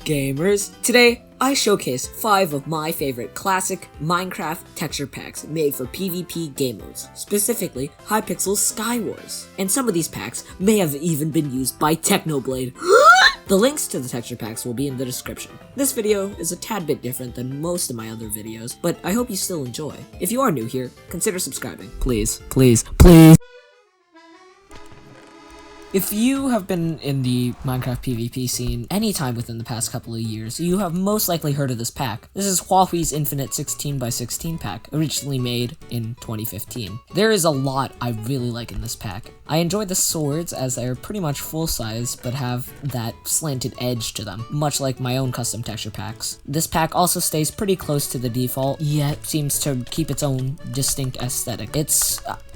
gamers! Today, I showcase 5 of my favorite classic Minecraft texture packs made for PvP game modes, specifically Hypixel's Skywars. And some of these packs may have even been used by Technoblade. The links to the texture packs will be in the description. This video is a tad bit different than most of my other videos, but I hope you still enjoy. If you are new here, consider subscribing. Please, please, please! If you have been in the Minecraft PvP scene anytime within the past couple of years, you have most likely heard of this pack. This is Huawei's Infinite 16x16 pack, originally made in 2015. There is a lot I really like in this pack. I enjoy the swords as they are pretty much full size, but have that slanted edge to them, much like my own custom texture packs. This pack also stays pretty close to the default, yet seems to keep its own distinct aesthetic.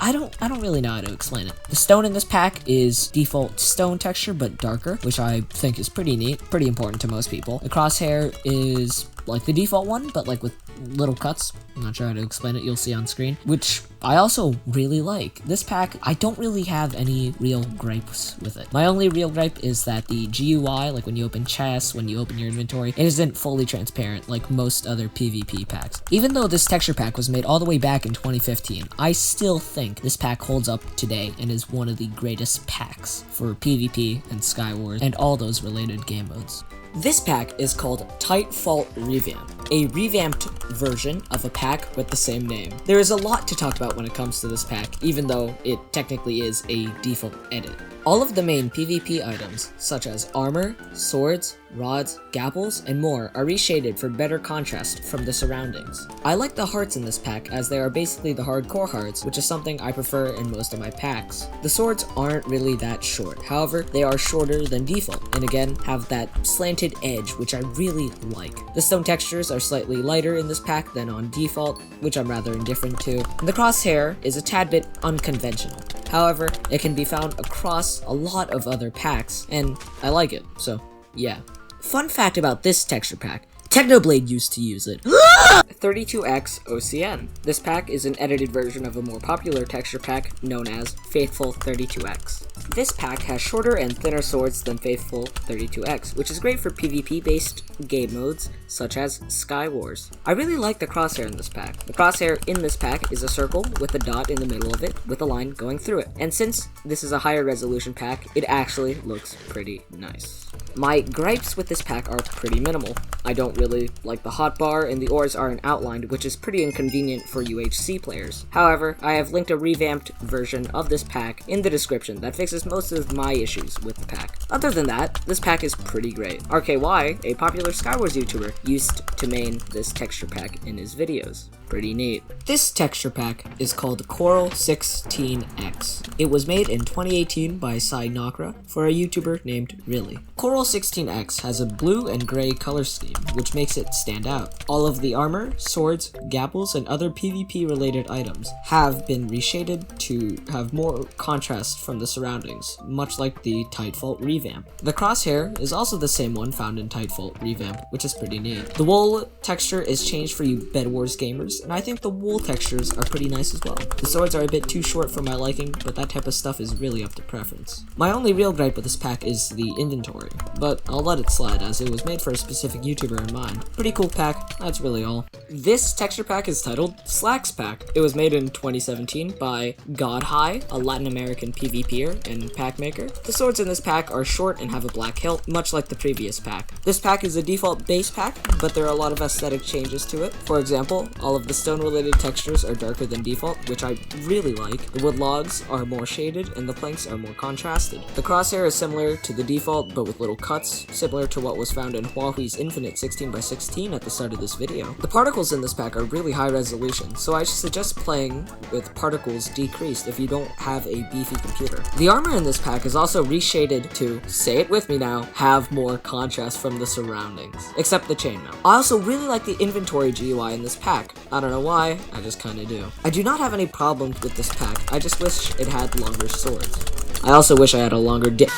I don't really know how to explain it. The stone in this pack is default stone texture, but darker, which I think is pretty neat, pretty important to most people. The crosshair is like the default one, but like with little cuts. I'm not sure how to explain it, you'll see on screen, which I also really like. This pack, I don't really have any real gripes with it. My only real gripe is that the GUI, like when you open chests, when you open your inventory, it isn't fully transparent like most other PvP packs. Even though this texture pack was made all the way back in 2015, I still think this pack holds up today and is one of the greatest packs for PvP and Skywars and all those related game modes. This pack is called Titanfall Revamp, a revamped version of a pack with the same name. There is a lot to talk about when it comes to this pack, even though it technically is a default edit. All of the main PvP items, such as armor, swords, rods, gapples, and more, are reshaded for better contrast from the surroundings. I like the hearts in this pack as they are basically the hardcore hearts, which is something I prefer in most of my packs. The swords aren't really that short, however, they are shorter than default, and again, have that slanted edge, which I really like. The stone textures are slightly lighter in this pack than on default, which I'm rather indifferent to, and the crosshair is a tad bit unconventional. However, it can be found across a lot of other packs, and I like it, so yeah. Fun fact about this texture pack, Technoblade used to use it. 32X OCN. This pack is an edited version of a more popular texture pack known as Faithful 32X. This pack has shorter and thinner swords than Faithful 32X, which is great for PvP-based game modes such as Skywars. I really like the crosshair in this pack. The crosshair in this pack is a circle with a dot in the middle of it with a line going through it. And since this is a higher resolution pack, it actually looks pretty nice. My gripes with this pack are pretty minimal. I don't really like the hotbar, and the ores aren't outlined, which is pretty inconvenient for UHC players. However, I have linked a revamped version of this pack in the description that fixes most of my issues with the pack. Other than that, this pack is pretty great. RKY, a popular Skywars YouTuber, used to main this texture pack in his videos. Pretty neat. This texture pack is called Coral 16X. It was made in 2018 by Nakra for a YouTuber named Really. Coral 16X has a blue and gray color scheme, which makes it stand out. All of the armor, swords, gapples, and other PvP related items have been reshaded to have more contrast from the surroundings, much like the Titanfall Revamp. The crosshair is also the same one found in Titanfall Revamp, which is pretty neat. The wool texture is changed for you Bedwars gamers, and I think the wool textures are pretty nice as well. The swords are a bit too short for my liking, but that type of stuff is really up to preference. My only real gripe with this pack is the inventory, but I'll let it slide as it was made for a specific YouTuber in mind. Pretty cool pack, that's really all. This texture pack is titled Slacks Pack. It was made in 2017 by Godhigh, a Latin American PvPer and pack maker. The swords in this pack are short and have a black hilt, much like the previous pack. This pack is a default base pack, but there are a lot of aesthetic changes to it. For example, all of the stone-related textures are darker than default, which I really like. The wood logs are more shaded, and the planks are more contrasted. The crosshair is similar to the default, but with little cuts, similar to what was found in Huawei's Infinite 16x16 at the start of this video. The particles in this pack are really high resolution, so I suggest playing with particles decreased if you don't have a beefy computer. The armor in this pack is also reshaded to, say it with me now, have more contrast from the surroundings, except the chainmail. I also really like the inventory GUI in this pack. I don't know why, I just kinda do. I do not have any problems with this pack, I just wish it had longer swords. I also wish I had a longer dick.